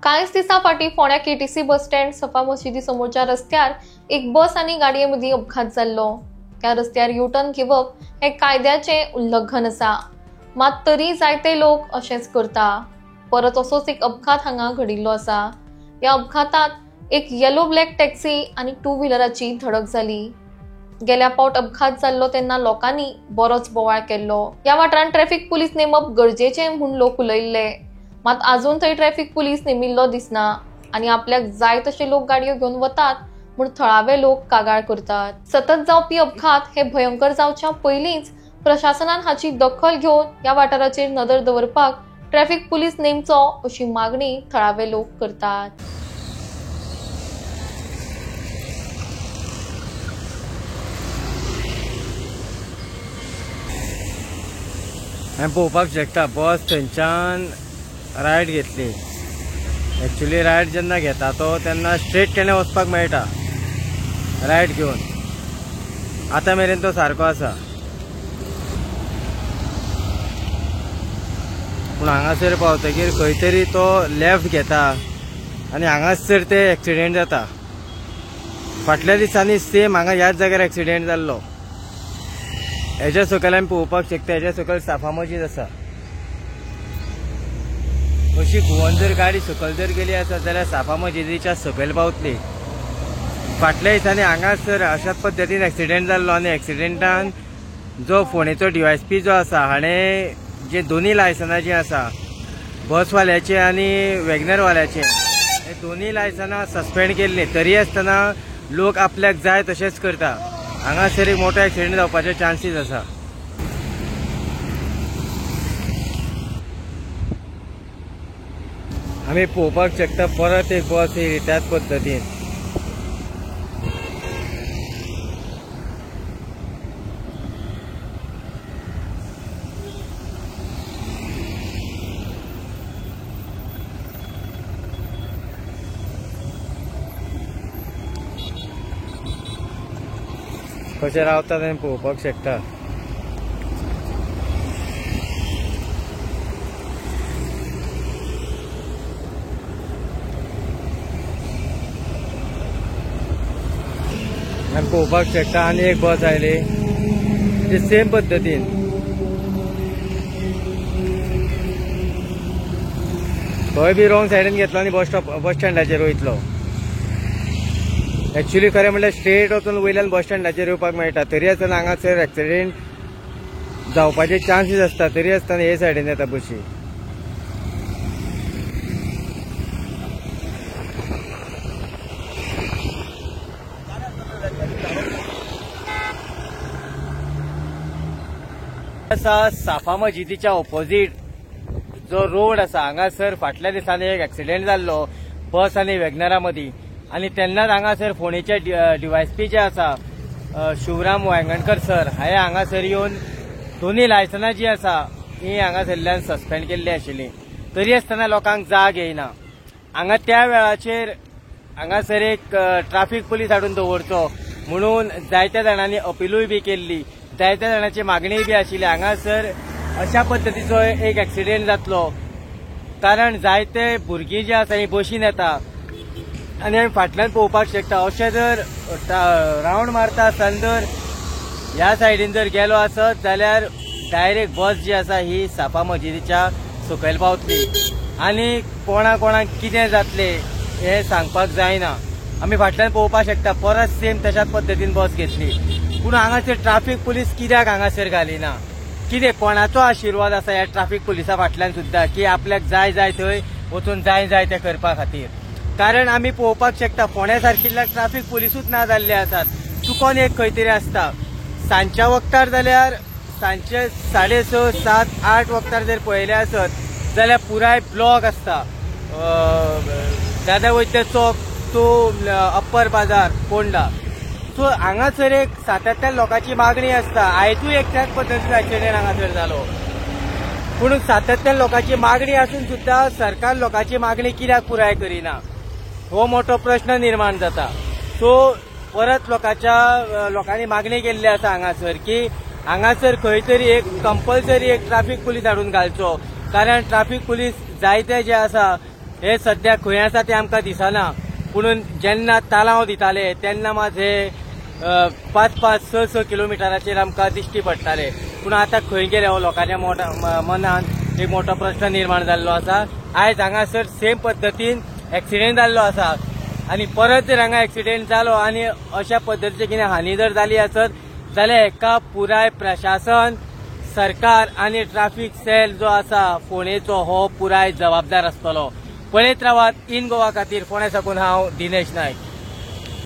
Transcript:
कांयच दिसा फाटीं फोंड्या केटीसी बस स्टँड सफा मशिदी समोरच्या रस्त्यार एक बस आनी गाडये मदीं अपघात जाल्लो। त्या रस्त्यार यू टर्न घेवप हे कायद्याचें उल्लंघन आसा, मात तरी जायते लोक अशेंच करता। परत असोच एक अपघात हांगा घडिल्लो आसा। ह्या अपघातांत एक येलो ब्लॅक टॅक्सी आनी टू व्हिलराची धडक जाली। गेल्या फावट अपघात जाल्लो तेन्ना लोकांनी बरोच बोवाळ केल्लो। ह्या वाठारांत ट्रॅफिक पुलीस नेमप गरजेचें म्हूण लोक उलयल्ले, मात आजून थंय ट्रॅफिक पुलीस नेमिल्लो दिसना आनी आपल्याक जाय तशे लोक गाडयो घेवन वतात म्हूण थळावे लोक कागाळ करतात। सतत जावपी अपघात हे भयंकर जावच्या पयलींच प्रशासनान हाची दखल घेवन ह्या वाठाराचेर नदर दवरपाक ट्रॅफिक पुलीस नेमचो अशी मागणी थळावे लोक करतात। हांवें पळोवपाक शकता बस थंयच्यान रायट घेतली। एक्चुअली रायट जेन्ना घेता तो तेन्ना स्ट्रेट केन्ना वचपाक मेळटा रायट घेवन। आतां मेरेन तो सारको आसा, पूण हांगासर पावतकीर खंय तरी तो लेफ्ट घेता आनी हांगासर ते एक्सिडेंट जाता। फाटल्या दिसांनी सेम हांगा ह्याच जाग्यार एक्सिडेंट जाल्लो। हेच्या सकयल आमी पळोवपाक शकता, हेच्या सकयल साफा मशीद आसा। अशी घुंवन जर गाडी सकयल जर गेली आसत जाल्यार साफा मशिदीच्या सकयल पावतली। फाटल्या दिसांनी हांगासर अशाच पद्दतीन एक्सिडेंट जाल्लो आनी एक्सिडेंटान जो फोंडेचो DYSP जो आसा हाणें जे दोनी लायसनां जी आसा बसवाल्याचे आनी वॅगनरवाल्याचे हे दोनी लायसनां सस्पेंड केल्ली। तरी आसतना लोक आपल्याक जाय तशेंच करता। हांगासर एक मोठो एक्सिडेंट जावपाचे चान्सीस आसा। आमी पळोवपाक शकता परत एक बस येयली त्याच पद्दतीन। कशें रावता तें पळोवपाक शकता। आमी पळोवपाक शकता आनी एक बस आयली ती सेम पद्दतीन। थंय बी रॉंग सायडीन घेतलो आनी बस स्टँडाचेर वयतलो। एक्चुअली खरें म्हणल्यार स्ट्रेट वचून वयल्यान बस स्टँडाचेर येवपाक मेळटा, तरी आसतना हांगासर एक्सिडेंट जावपाचे चान्सीस आसता। तरी आसतना हे सायडीन येता बशी। साफा मशिदीच्या ऑपोजीट जो रोड आसा हांगासर फाटल्या दिसांनी एक एक्सिडेंट जाल्लो बस आनी वॅगनरा मदीं। आनी तेन्नाच हांगासर फोंडेचे DYSP जे आसा शिवराम वांयगणकर सर हांवें हांगासर येवन दोनी लायसनां जी आसा ही हांगासरल्यान सस्पेंड केल्ली आशिल्ली। तरी आसतना लोकांक जाग येयना। हांगा त्या वेळाचेर हांगासर एक ट्रॅफिक पुलीस हाडून दवरचो म्हणून जायत्या जाणांनी अपीलूय बी केल्ली, जायत्या जाणांची मागणी बी आशिल्ली। हांगासर अशा पद्दतीचो एक एक्सिडेंट जातलो कारण जायते भुरगीं जी आसा ही बशीन येता आनी आमी फाटल्यान पळोवपाक शकता अशें जर रावंड मारता आसतना जर ह्या सायडीन जर गेलो आसत जाल्यार डायरेक्ट बस जी आसा ही साफा मशिदीच्या सकयल पावतली आनी कोणाक कितें जातलें हें सांगपाक जायना। आमी फाटल्यान पळोवपाक शकता परत सेम तशाच पद्दतीन बस घेतली। पूण हांगासर ट्रॅफिक पुलीस कित्याक हांगासर घालिना? कितें कोणाचो आशिर्वाद आसा ह्या ट्रॅफिक पुलिसा फाटल्यान सुद्दां की आपल्याक जाय थंय वचून जाय तें करपा खातीर? कारण आमी पळोवपाक शकता फोंड्या सारकिल्ल्या ट्रॅफिक पुलिसूच ना जाल्ले आसात। चुकोन एक खंय तरी आसता। सांजच्या वक्तार जाल्यार सांजचे 6:30, 7, 8 वक्तार जर पळयले आसत जाल्यार पुराय ब्लॉक आसता। दादा वैद्य चौक तो अप्पर बाजार पोंडा। सो हांगासर एक सातत्यान लोकांची मागणी आसता। आयजूय एक त्याच पद्दतीचो एक्सिडेंट हांगासर जालो, पूण सातत्यान लोकांची मागणी आसून सुद्दां सरकार लोकांची मागणी कित्याक पुराय करिना हो मोठो प्रश्न निर्माण जाता। सो परत लोकांनी मागणी केल्ली आसा हांगासर की हांगासर खंय तरी एक कंपल्सरी एक ट्रॅफिक पुलीस हाडून घालचो। कारण ट्रॅफिक पुलीस जायते जे आसा हे सध्या खंय आसा ते आमकां दिसना. पूण जेन्ना तालांव दिताले तेन्ना मात हे 5-6 किलोमिटराचेर आमकां दिश्टी पडटाले. पूण आतां खंय गेले हो लोकांच्या मनान एक मोठो प्रश्न निर्माण जाल्लो आसा. आयज हांगासर सेम पद्दतीन एक्सिडेंट जाल्लो आसा आनी परत जर हांगा एक्सिडेंट जालो आनी अशा पद्दतीची कितें हानी जर जाली आसत जाल्यार हेका पुराय प्रशासन, सरकार आनी ट्रॅफिक सेल जो आसा फोंडेचो हो पुराय जबाबदार आसतलो. पळयत रावात इन गोवा खातीर फोंड्या साकून हांव दिनेश नायक.